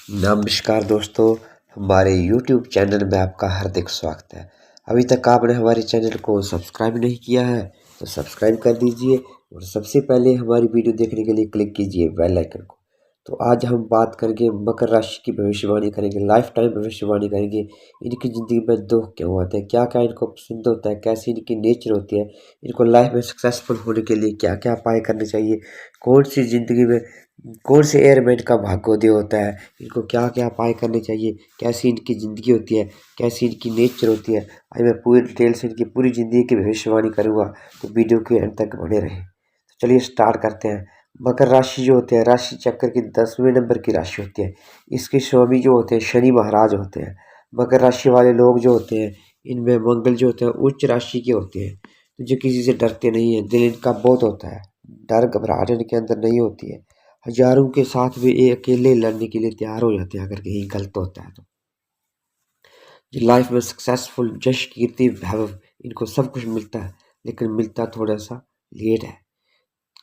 नमस्कार दोस्तों, हमारे YouTube चैनल में आपका हार्दिक स्वागत है। अभी तक आपने हमारे चैनल को सब्सक्राइब नहीं किया है तो सब्सक्राइब कर दीजिए और सबसे पहले हमारी वीडियो देखने के लिए क्लिक कीजिए बेल आइकन को। तो आज हम बात करेंगे मकर राशि की भविष्यवाणी करेंगे, लाइफ टाइम भविष्यवाणी करेंगे। इनकी ज़िंदगी में दुख क्यों होते हैं, क्या क्या इनको पसंद होता है, कैसी इनकी नेचर होती है, इनको लाइफ में सक्सेसफुल होने के लिए क्या क्या उपाय करने चाहिए, कौन सी ज़िंदगी में कौन से एयरबैंड का भाग्योदय होता है, इनको क्या क्या उपाय करने चाहिए, कैसी इनकी ज़िंदगी होती है, कैसी इनकी नेचर होती है। आज मैं पूरी डिटेल से इनकी पूरी ज़िंदगी की भविष्यवाणी करूँगा, तो वीडियो के अंत तक बने रहें। तो चलिए स्टार्ट करते हैं। मकर राशि जो होते हैं, राशि चक्र की 10वें नंबर की राशि होती है। इसके स्वामी जो होते हैं शनि महाराज होते हैं। मकर राशि वाले लोग जो होते हैं, इनमें मंगल जो होते हैं उच्च राशि के होते हैं, तो जो किसी से डरते नहीं हैं। दिल इनका बहुत होता है, डर घबराहट इनके अंदर नहीं होती है। हजारों के साथ भी ये अकेले लड़ने के लिए तैयार हो जाते हैं अगर कहीं गलत होता है तो। जो लाइफ में सक्सेसफुल, यश, कीर्ति, वैभव, इनको सब कुछ मिलता है, लेकिन मिलता थोड़ा सा लेट है।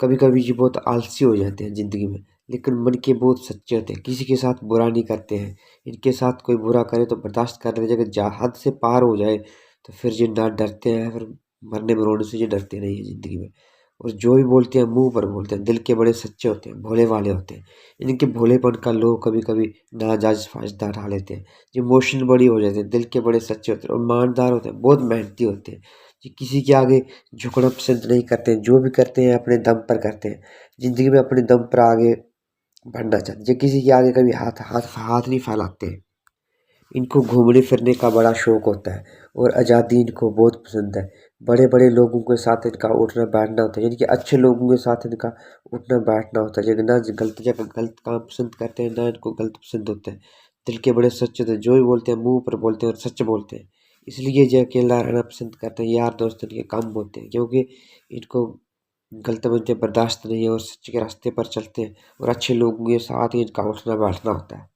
कभी कभी ये बहुत आलसी हो जाते हैं ज़िंदगी में, लेकिन मन के बहुत सच्चे होते हैं, किसी के साथ बुरा नहीं करते हैं। इनके साथ कोई बुरा करे तो बर्दाश्त कर लेते हैं, अगर हद से पार हो जाए तो फिर ये ना डरते हैं, फिर मरने मरोने से ये डरते नहीं है ज़िंदगी में। और जो भी बोलते हैं मुंह पर बोलते हैं, दिल के बड़े सच्चे होते हैं, भोले वाले होते हैं। इनके भोलेपन का लोग कभी कभी नाजायज फायदा उठा लेते हैं। इमोशन बड़ी हो जाते हैं, दिल के बड़े सच्चे होते हैं और ईमानदार होते हैं, बहुत मेहनती होते हैं। ये किसी के आगे झुकना पसंद नहीं करते हैं, जो भी करते हैं अपने दम पर करते हैं। ज़िंदगी में अपने दम पर आगे बढ़ना चाहते हैं, ये किसी के आगे कभी हाथ हाथ हाथ नहीं फैलाते हैं। इनको घूमने फिरने का बड़ा शौक होता है और आज़ादी इनको बहुत पसंद है। बड़े बड़े लोगों के साथ इनका उठना बैठना होता है, यानी कि अच्छे लोगों के साथ इनका उठना बैठना होता है। लेकिन ना गलत जगह गलत काम पसंद करते हैं, ना इनको गलत पसंद होता है। दिल के बड़े सच्चे होते हैं, जो भी बोलते हैं मुंह पर बोलते हैं और सच बोलते हैं। इसलिए जो अकेला रहना पसंद करते हैं, यार दोस्त इनके कम होते हैं, क्योंकि इनको गलत बातें बर्दाश्त नहीं है और सच्चे के रास्ते पर चलते हैं और अच्छे लोगों के साथ ही इनका उठना बैठना होता है।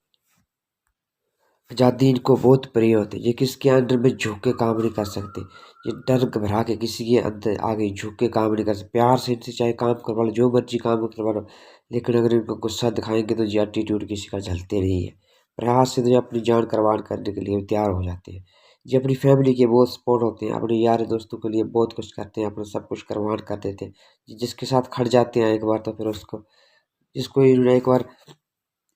आज़ादी इनको बहुत प्रिय होती है, ये किसके अंडर में झुक के काम नहीं कर सकते। ये डर घबरा के किसी के अंदर आगे झुक के काम नहीं कर सकते। प्यार से इनसे चाहे काम करवा लो, जो मर्जी काम करवा लो, लेकिन अगर इनको गुस्सा दिखाएंगे तो ये एटीट्यूड किसी का झलते नहीं है। प्रयास से तो ये अपनी जान कुर्बान करने के लिए तैयार हो जाते हैं। ये अपनी फैमिली के बहुत सपोर्ट होते हैं, अपने यार दोस्तों के लिए बहुत कुछ करते हैं, अपना सब कुछ कुर्बान कर देते हैं। जिसके साथ खड़ जाते हैं एक बार तो फिर उसको जिसको इन्होंने एक बार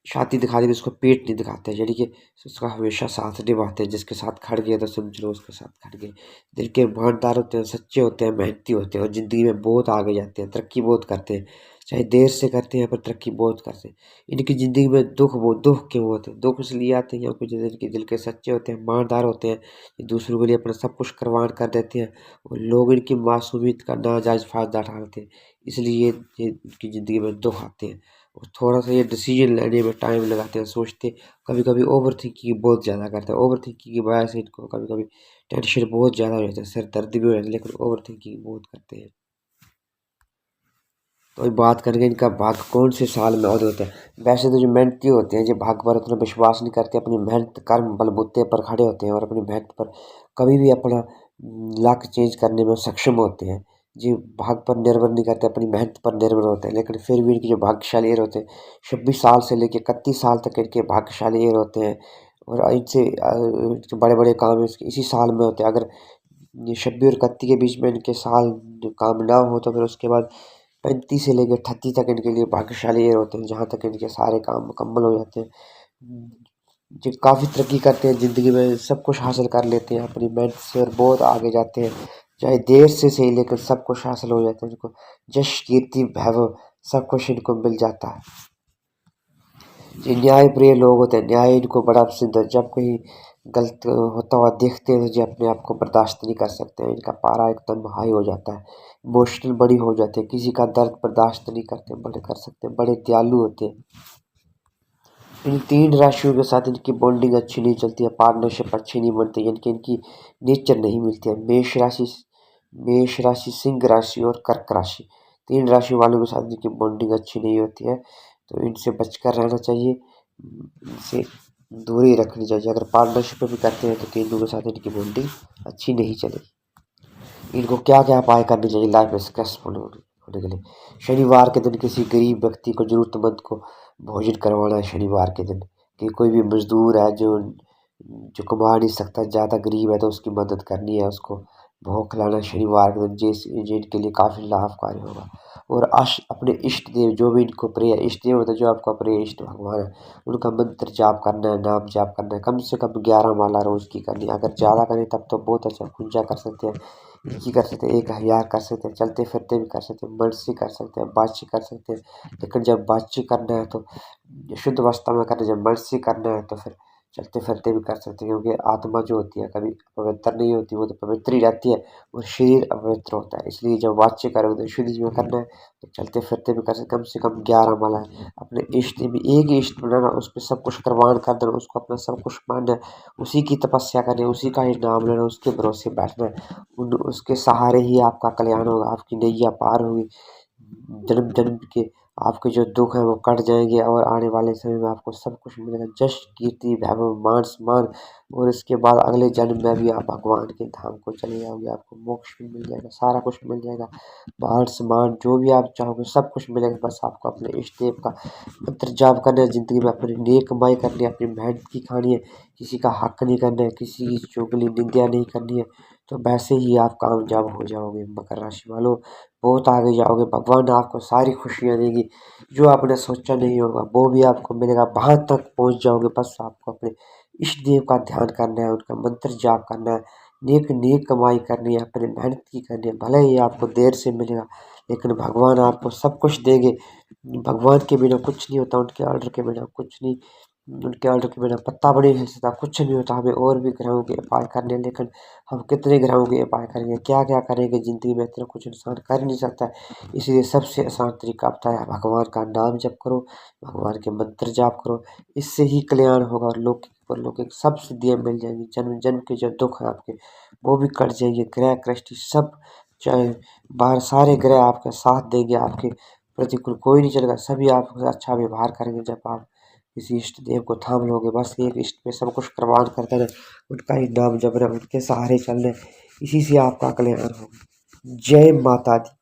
छाती दिखा दी तो उसको पेट नहीं दिखाते, यानी कि उसका हमेशा साथ निभाते हैं। जिसके साथ खड़ गए तो समझ लो उसके साथ खड़ गए। दिल के ईमानदार होते हैं, सच्चे होते हैं, मेहनती होते हैं और ज़िंदगी में बहुत आगे जाते हैं, तरक्की बहुत करते हैं। चाहे देर से करते हैं पर तरक्की बहुत करते हैं। इनकी ज़िंदगी में दुख क्यों होते हैं? दुख इसलिए आते हैं क्योंकि जो इनके दिल के सच्चे होते हैं, ईमानदार होते हैं, ये दूसरों के लिए अपना सब कुछ कुर्बान कर देते हैं और लोग इनकी मासूमियत का नाजायज़ फ़ायदा उठा लेते हैं। इसलिए ये इनकी ज़िंदगी में दुख आते हैं और थोड़ा-सा ये डिसीजन लेने में टाइम लगाते हैं, सोचते कभी-कभी ओवरथिंकिंग बहुत ज़्यादा करते हैं। ओवरथिंकिंग की वजह से इनको कभी-कभी टेंशन बहुत ज़्यादा हो जाता है, सिर दर्द भी हो जाता है, लेकिन ओवरथिंकिंग बहुत करते हैं। तो अभी बात करेंगे इनका भाग्य कौन से साल में उदय होता है। वैसे तो जो मेहनती होते हैं, जो भाग्य पर उतना विश्वास नहीं करते, अपनी मेहनत कर्म बलबूते पर खड़े होते हैं और अपनी मेहनत पर कभी भी अपना लक चेंज करने में सक्षम होते हैं। जी भाग्य पर निर्भर नहीं करते, अपनी मेहनत पर निर्भर होते हैं। लेकिन फिर भी इनके जो भाग्यशाली ईयर होते हैं, 26 साल से लेकर 31 साल तक इनके भाग्यशाली ईयर होते हैं और इनसे जो बड़े बड़े काम इसी साल में होते हैं। अगर ये 26 और 31 के बीच में इनके साल काम ना हो तो फिर उसके बाद 35 से लेकर 38 तक इनके लिए भाग्यशाली ईयर होते हैं, जहाँ तक इनके सारे काम मुकम्मल हो जाते हैं। जो काफ़ी तरक्की करते हैं ज़िंदगी में, सब कुछ हासिल कर लेते हैं अपनी मेहनत से और बहुत आगे जाते हैं। चाहे देर से सही, लेकिन सब कुछ हासिल हो जाता है इनको। यश, कीर्ति, वैभव सब कुछ इनको मिल जाता है। ये न्यायप्रिय लोग होते हैं, न्याय इनको बड़ा पसंद है। जब कोई गलत होता हुआ देखते हैं तो ये अपने आप को बर्दाश्त नहीं कर सकते हैं, इनका पारा एकदम हाई हो जाता है। इमोशनल बड़ी हो जाते हैं, किसी का दर्द बर्दाश्त नहीं करते, बड़े कर सकते हैं, बड़े दयालु होते हैं। इन 3 राशियों के साथ इनकी बॉन्डिंग अच्छी नहीं चलती है, पार्टनरशिप अच्छी नहीं बनती, यानी कि इनकी नेचर नहीं मिलती है। मेष राशि, सिंह राशि और कर्क राशि, 3 राशि वालों के साथ इनकी बॉन्डिंग अच्छी नहीं होती है, तो इनसे बचकर रहना चाहिए, इनसे दूरी रखनी चाहिए। अगर पार्टनरशिप भी करते हैं तो तीनों के साथ इनकी बॉन्डिंग अच्छी नहीं चलेगी। इनको क्या क्या उपाय करने चाहिए लाइफ में सक्सेसफुल होने के लिए। शनिवार के दिन किसी गरीब व्यक्ति को, जरूरतमंद को भोजन करवाना है शनिवार के दिन। कि कोई भी मज़दूर है जो कमा नहीं सकता, ज़्यादा गरीब है, तो उसकी मदद करनी है, उसको भोग खिलाना शनिवार के दिन, जिनके लिए काफ़ी लाभकारी होगा। और अपने इष्ट देव, जो भी इनको प्रिय इष्ट देव होता है, जो आपका प्रिय इष्ट भगवान है, उनका मंत्र जाप करना है, नाम जाप करना है, कम से कम 11 माला रोज़ की करनी है। अगर ज़्यादा करें तब तो बहुत अच्छा, पूजा कर सकते हैं, एक ही कर सकते हैं, 1000 कर सकते हैं, चलते फिरते भी कर सकते हैं, मनसी कर सकते हैं, बातचीत कर सकते हैं। लेकिन जब बातचीत करना है तो शुद्ध अवस्था में करना है, जब मनसी करना है तो फिर चलते फिरते भी कर सकते हैं, क्योंकि आत्मा जो होती है कभी पवित्र नहीं होती, वो तो पवित्र ही रहती है, और शरीर अपवित्र होता है। इसलिए जब वाच्य करोगे तो शुद्ध में करना है, तो चलते फिरते भी कर सकते, कम से कम 11 माला अपने इष्ट भी, एक ही इष्ट बनाना, उस पर सब कुछ कुर्बान कर देना, उसको अपना सब कुछ मानना है, उसी की तपस्या करनी है, उसी का ही नाम लेना, उसके भरोसे बैठना है, उसके सहारे ही आपका कल्याण होगा, आपकी नैया पार होगी, जन्म जन्म के आपके जो दुख है वो कट जाएंगे, और आने वाले समय में आपको सब कुछ मिलेगा, यश कीर्ति वैभव मान सम्मान। और इसके बाद अगले जन्म में भी आप भगवान के धाम को चले जाओगे, आपको मोक्ष भी मिल जाएगा, सारा कुछ मिल जाएगा, मान सम्मान जो भी आप चाहोगे सब कुछ मिलेगा। बस आपको अपने इष्ट देव का मंत्र जाप करना है, ज़िंदगी में अपनी नेक कमाई करनी है, अपनी मेहनत की खानी है, किसी का हक नहीं करना है, किसी की चुगली निंदा नहीं करनी है, तो वैसे ही आप कामयाब हो जाओगे। मकर राशि वालों, बहुत आगे जाओगे, भगवान आपको सारी खुशियाँ देंगी, जो आपने सोचा नहीं होगा वो भी आपको मिलेगा, वहाँ तक पहुँच जाओगे। बस आपको अपने इष्ट देव का ध्यान करना है, उनका मंत्र जाप करना है, नेक नेक कमाई करनी है, अपनी मेहनत की करनी है, भले ही आपको देर से मिलेगा, लेकिन भगवान आपको सब कुछ देंगे। भगवान के बिना कुछ नहीं होता, उनके ऑर्डर के बिना कुछ नहीं, उनके ऑर्डर के बिना पत्ता भी नहीं हिल सकता, कुछ नहीं होता। हमें और भी ग्रहों के उपाय करने, लेकिन हम कितने ग्रहों के उपाय करेंगे, क्या क्या करेंगे, ज़िंदगी में इतना कुछ इंसान कर नहीं सकता। इसलिए सबसे आसान तरीका बताया, भगवान का नाम जप करो, भगवान के मंत्र जाप करो, इससे ही कल्याण होगा, और लौकिक परलौकिक सब सिद्धियाँ मिल जाएंगी। जन्म जन्म के जो दुख है आपके, वो भी कट जाएंगे। ग्रह कृष्टि सब, चाहे बाहर सारे ग्रह आपका साथ देंगे, आपके प्रतिकूल कोई नहीं चलेगा, सभी आपसे अच्छा व्यवहार करेंगे। जब आप किसी इष्ट देव को थाम लोगे, बस एक इष्ट पे सब कुछ कुर्बान कर देना, उनका ही नाम जपना, उनके सहारे चलना, इसी से आपका कल्याण होगा। जय माता दी।